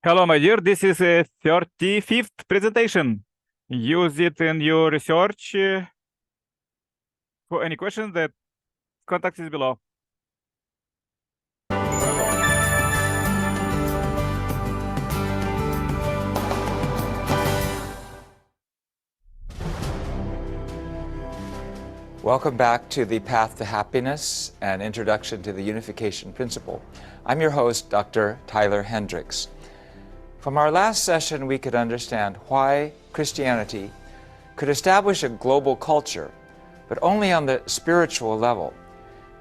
Hello, my dear. This is a 35th presentation. Use it in your research. For any questions, the contact is below. Welcome back to the Path to Happiness, an introduction to the unification principle. I'm your host, Dr. Tyler Hendricks. From our last session, we could understand why Christianity could establish a global culture, but only on the spiritual level,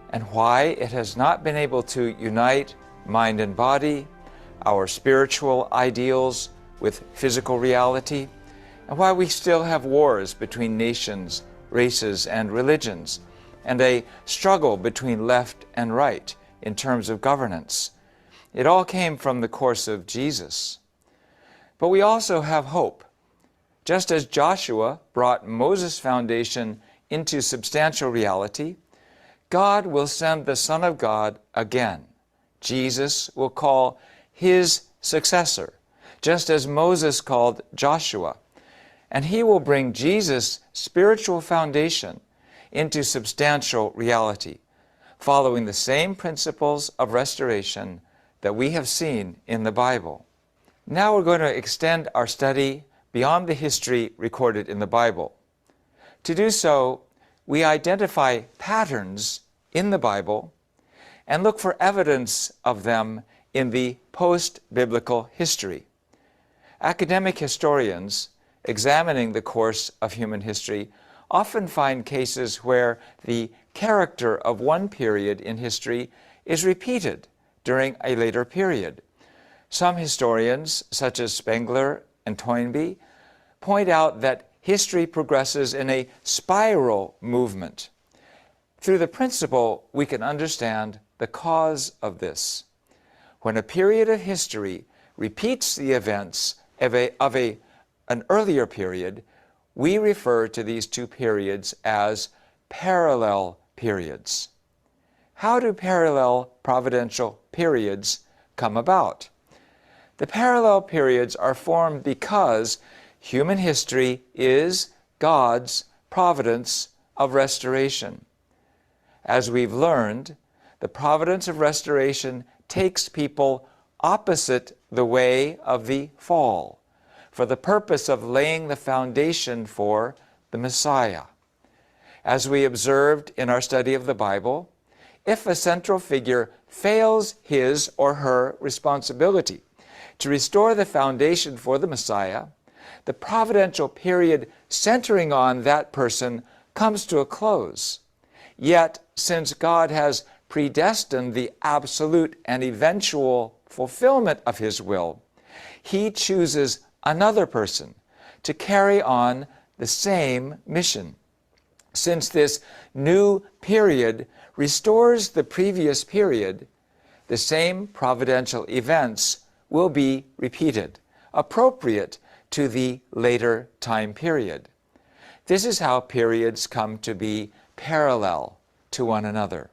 and why it has not been able to unite mind and body, our spiritual ideals with physical reality, and why we still have wars between nations, races, and religions, and a struggle between left and right in terms of governance. It all came from the course of Jesus. But we also have hope. Just as Joshua brought Moses' foundation into substantial reality, God will send the Son of God again. Jesus will call his successor, just as Moses called Joshua. And he will bring Jesus' spiritual foundation into substantial reality, following the same principles of restoration that we have seen in the Bible. Now we're going to extend our study beyond the history recorded in the Bible. To do so, we identify patterns in the Bible and look for evidence of them in the post-biblical history. Academic historians examining the course of human history often find cases where the character of one period in history is repeated during a later period. Some historians, such as Spengler and Toynbee, point out that history progresses in a spiral movement. Through the principle, we can understand the cause of this. When a period of history repeats the events of an earlier period, we refer to these two periods as parallel periods. How do parallel providential periods come about? The parallel periods are formed because human history is God's providence of restoration. As we've learned, the providence of restoration takes people opposite the way of the fall, for the purpose of laying the foundation for the Messiah. As we observed in our study of the Bible, if a central figure fails his or her responsibility to restore the foundation for the Messiah, the providential period centering on that person comes to a close. Yet, since God has predestined the absolute and eventual fulfillment of his will, he chooses another person to carry on the same mission. Since this new period restores the previous period, the same providential events will be repeated, appropriate to the later time period. This is how periods come to be parallel to one another.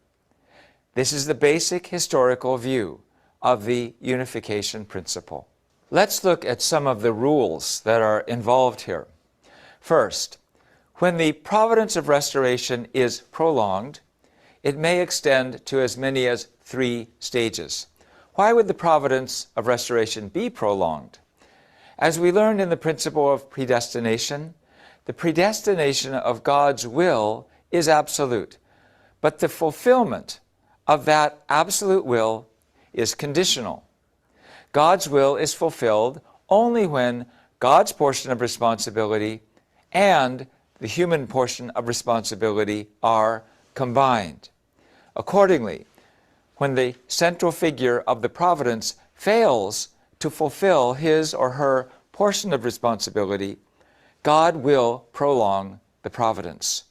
This is the basic historical view of the unification principle. Let's look at some of the rules that are involved here. First, when the providence of restoration is prolonged, it may extend to as many as 3 stages. Why would the providence of restoration be prolonged? As we learned in the principle of predestination, the predestination of God's will is absolute, but the fulfillment of that absolute will is conditional. God's will is fulfilled only when God's portion of responsibility and the human portion of responsibility are combined. Accordingly, when the central figure of the providence fails to fulfill his or her portion of responsibility, God will prolong the providence.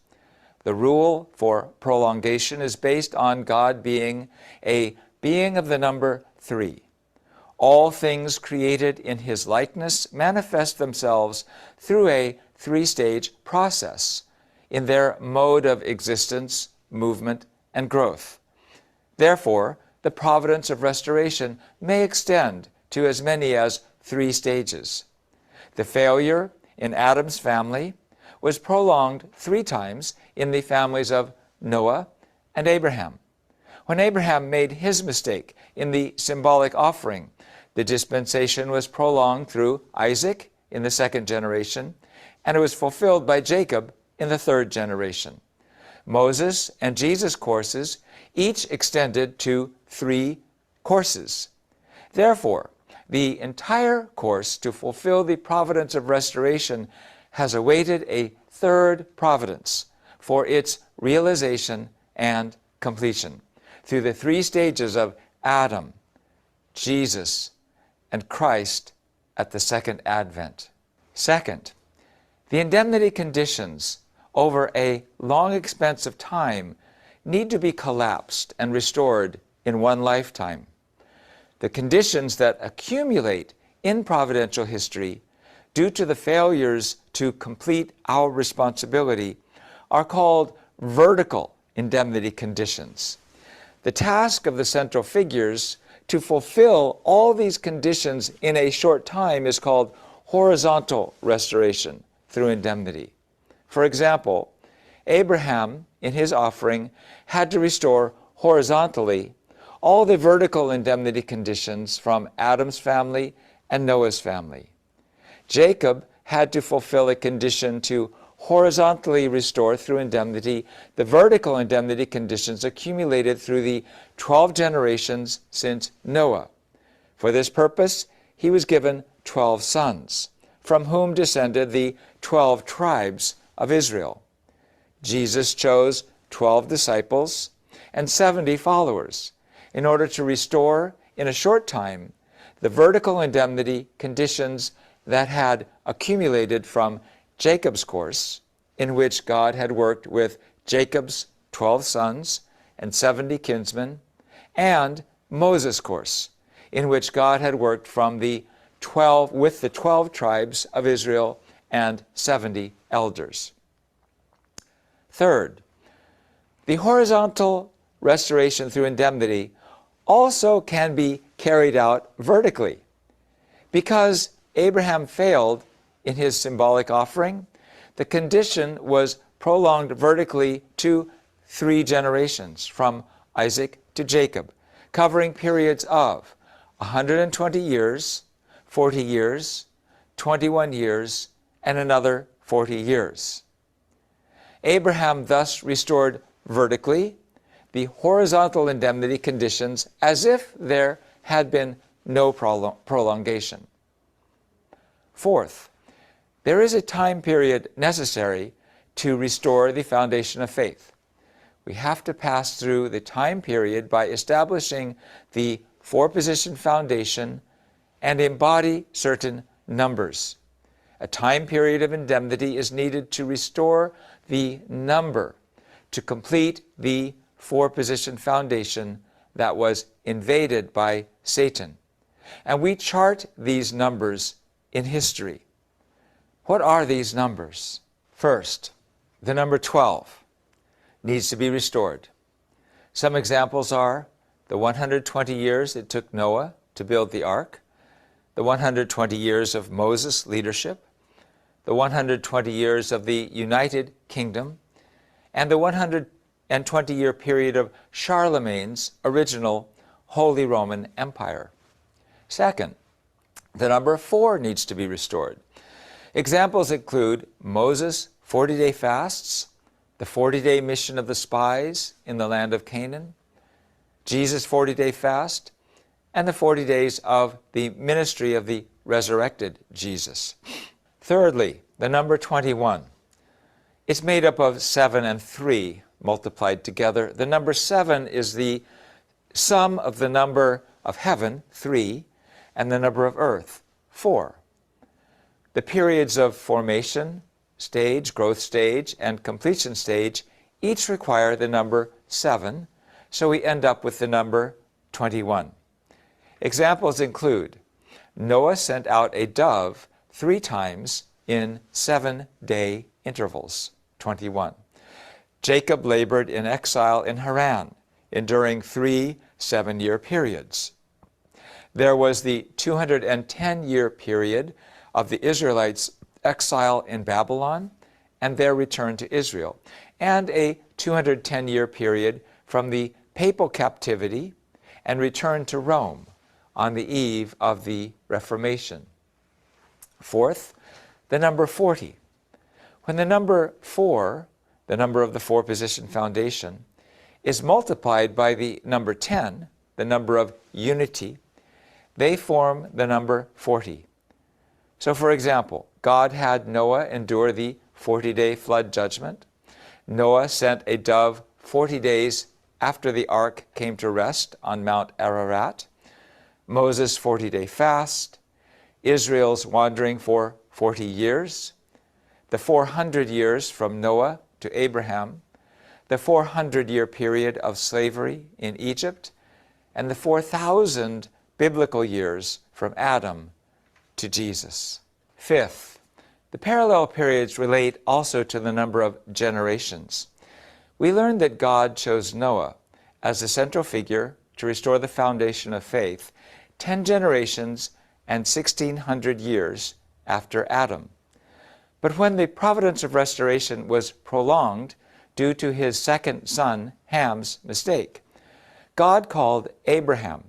The rule for prolongation is based on God being a being of the number 3. All things created in his likeness manifest themselves through a 3-stage process in their mode of existence, movement, and growth. Therefore, the providence of restoration may extend to as many as 3 stages. The failure in Adam's family was prolonged 3 times in the families of Noah and Abraham. When Abraham made his mistake in the symbolic offering, the dispensation was prolonged through Isaac in the 2nd generation, and it was fulfilled by Jacob in the 3rd generation. Moses and Jesus' courses each extended to 3 courses. Therefore, the entire course to fulfill the providence of restoration has awaited a 3rd providence for its realization and completion through the 3 stages of Adam, Jesus, and Christ at the 2nd advent. Second, the indemnity conditions over a long expanse of time need to be collapsed and restored in one lifetime. The conditions that accumulate in providential history due to the failures to complete our responsibility are called vertical indemnity conditions. The task of the central figures to fulfill all these conditions in a short time is called horizontal restoration through indemnity. For example, Abraham, in his offering, had to restore horizontally all the vertical indemnity conditions from Adam's family and Noah's family. Jacob had to fulfill a condition to horizontally restore through indemnity the vertical indemnity conditions accumulated through the 12 generations since Noah. For this purpose, he was given 12 sons, from whom descended the 12 tribes of Israel. Jesus chose 12 disciples and 70 followers in order to restore in a short time the vertical indemnity conditions that had accumulated from Jacob's course, in which God had worked with Jacob's 12 sons and 70 kinsmen, and Moses' course, in which God had worked with the 12 tribes of Israel and 70 elders. Third, the horizontal restoration through indemnity also can be carried out vertically. Because Abraham failed in his symbolic offering, the condition was prolonged vertically to 3 generations, from Isaac to Jacob, covering periods of 120 years, 40 years, 21 years, and another 40 years. Abraham thus restored vertically the horizontal indemnity conditions as if there had been no prolongation. Fourth, there is a time period necessary to restore the foundation of faith. We have to pass through the time period by establishing the 4-position foundation and embody certain numbers. A time period of indemnity is needed to restore the number to complete the 4-position foundation that was invaded by Satan. And we chart these numbers in history. What are these numbers? First, the number 12 needs to be restored. Some examples are the 120 years it took Noah to build the ark, the 120 years of Moses' leadership, the 120 years of the United Kingdom, and the 120-year period of Charlemagne's original Holy Roman Empire. Second, the number 4 needs to be restored. Examples include Moses' 40-day fasts, the 40-day mission of the spies in the land of Canaan, Jesus' 40-day fast, and the 40 days of the ministry of the resurrected Jesus. Thirdly, the number 21. It's made up of 7 and 3 multiplied together. The number 7 is the sum of the number of heaven, 3, and the number of earth, 4. The periods of formation stage, growth stage, and completion stage each require the number 7, so we end up with the number 21. Examples include Noah sent out a dove 3 times in 7-day intervals, 21. Jacob labored in exile in Haran, enduring 3 7-year periods. There was the 210-year period of the Israelites' exile in Babylon and their return to Israel, and a 210-year period from the papal captivity and return to Rome on the eve of the Reformation. Fourth, the number 40. When the number 4, the number of the four-position foundation, is multiplied by the number 10, the number of unity, they form the number 40. So, for example, God had Noah endure the 40-day flood judgment. Noah sent a dove 40 days after the ark came to rest on Mount Ararat. Moses' 40-day fast. Israel's wandering for 40 years. The 400 years from Noah to Abraham. The 400-year period of slavery in Egypt. And the 4,000 biblical years from Adam to Jesus. Fifth, the parallel periods relate also to the number of generations. We learned that God chose Noah as the central figure to restore the foundation of faith 10 generations and 1,600 years after Adam. But when the providence of restoration was prolonged due to his second son, Ham's mistake, God called Abraham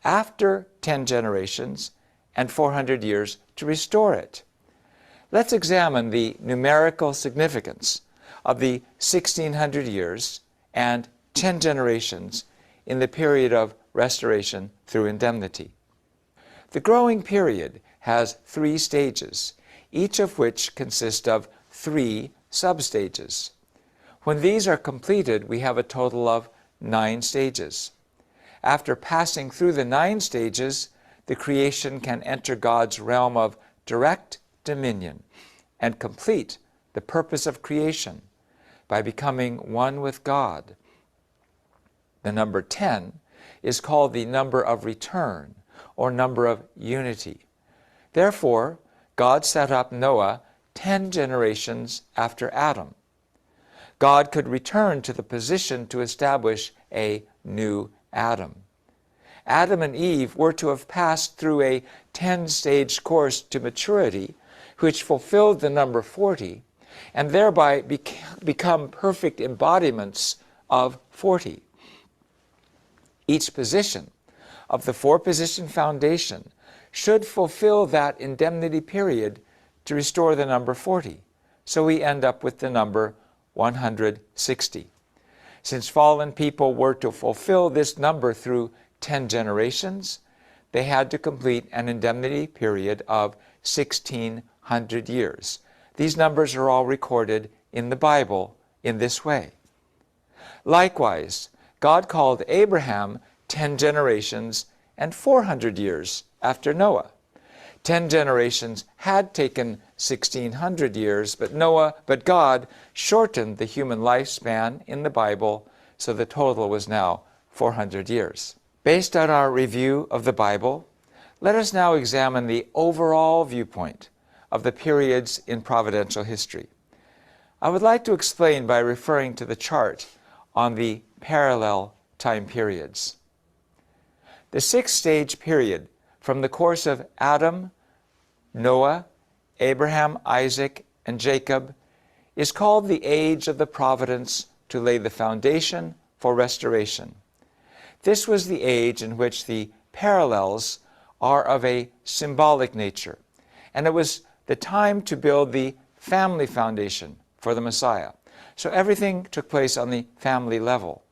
after 10 generations and 400 years to restore it. Let's examine the numerical significance of the 1,600 years and 10 generations in the period of restoration through indemnity. The growing period has 3 stages, each of which consist of 3 substages. When these are completed, we have a total of 9 stages. After passing through the 9 stages, the creation can enter God's realm of direct dominion and complete the purpose of creation by becoming one with God. The number 10 is called the number of return or number of unity. Therefore, God set up Noah 10 generations after Adam. God could return to the position to establish a new Adam. Adam and Eve were to have passed through a 10-stage course to maturity, which fulfilled the number 40, and thereby become perfect embodiments of 40. Each position of the four-position foundation should fulfill that indemnity period to restore the number 40. So we end up with the number 160. Since fallen people were to fulfill this number through 10 generations, they had to complete an indemnity period of 1,600 years. These numbers are all recorded in the Bible in this way. Likewise, God called Abraham 10 generations and 400 years after Noah. 10 generations had taken 1,600 years, but God shortened the human lifespan in the Bible, so the total was now 400 years. Based on our review of the Bible, let us now examine the overall viewpoint of the periods in providential history. I would like to explain by referring to the chart on the parallel time periods. The 6-stage period from the course of Adam, Noah, Abraham, Isaac, and Jacob is called the age of the providence to lay the foundation for restoration. This was the age in which the parallels are of a symbolic nature, and it was the time to build the family foundation for the Messiah. So everything took place on the family level.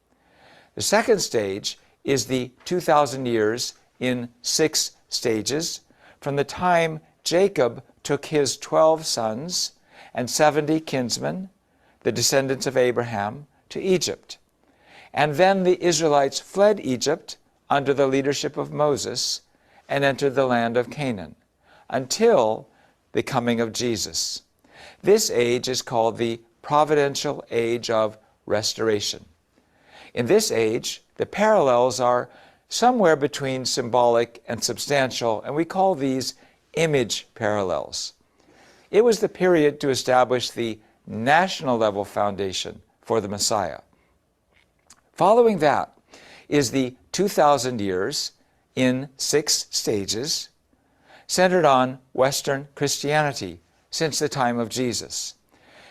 The second stage is the 2,000 years in 6 stages from the time Jacob took his 12 sons and 70 kinsmen, the descendants of Abraham, to Egypt. And then the Israelites fled Egypt under the leadership of Moses and entered the land of Canaan until the coming of Jesus. This age is called the providential age of restoration. In this age, the parallels are somewhere between symbolic and substantial, and we call these image parallels. It was the period to establish the national level foundation for the Messiah. Following that is the 2,000 years in 6 stages, centered on Western Christianity since the time of Jesus.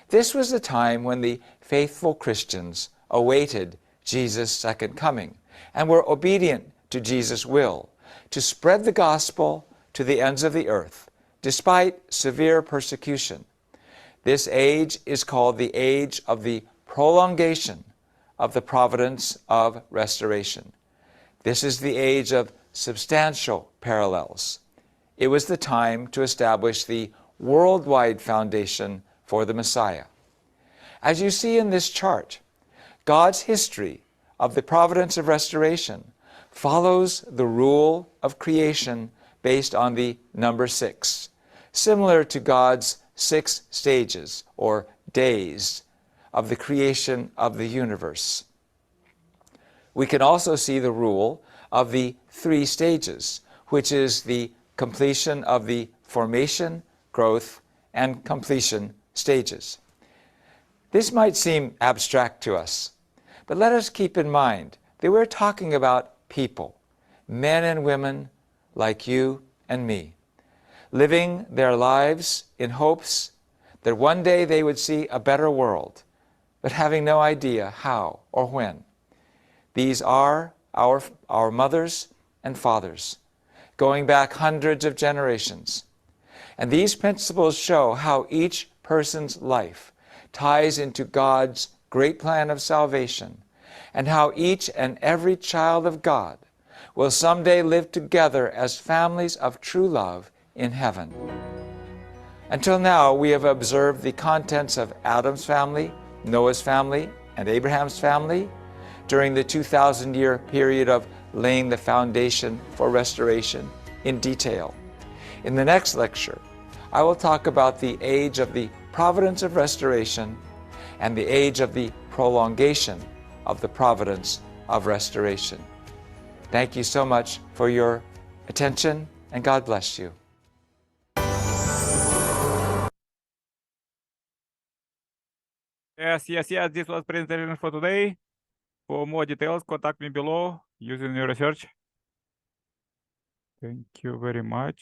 This was the time when the faithful Christians awaited Jesus' second coming and were obedient to Jesus' will to spread the gospel to the ends of the earth, despite severe persecution. This age is called the age of the prolongation of the providence of restoration. This is the age of substantial parallels. It was the time to establish the worldwide foundation for the Messiah. As you see in this chart, God's history of the providence of restoration follows the rule of creation based on the number 6, similar to God's 6 stages or days of the creation of the universe. We can also see the rule of the 3 stages, which is the completion of the formation, growth, and completion stages. This might seem abstract to us, but let us keep in mind that we're talking about people, men and women like you and me, living their lives in hopes that one day they would see a better world, but having no idea how or when. These are our mothers and fathers, going back hundreds of generations. And these principles show how each person's life ties into God's great plan of salvation, and how each and every child of God will someday live together as families of true love in heaven. Until now, we have observed the contents of Adam's family, Noah's family, and Abraham's family during the 2,000-year period of laying the foundation for restoration in detail. In the next lecture, I will talk about the age of the providence of restoration and the age of the prolongation of the providence of restoration. Thank you so much for your attention, and God bless you. Yes. This was presentation for today. For more details, contact me below using your research. Thank you very much.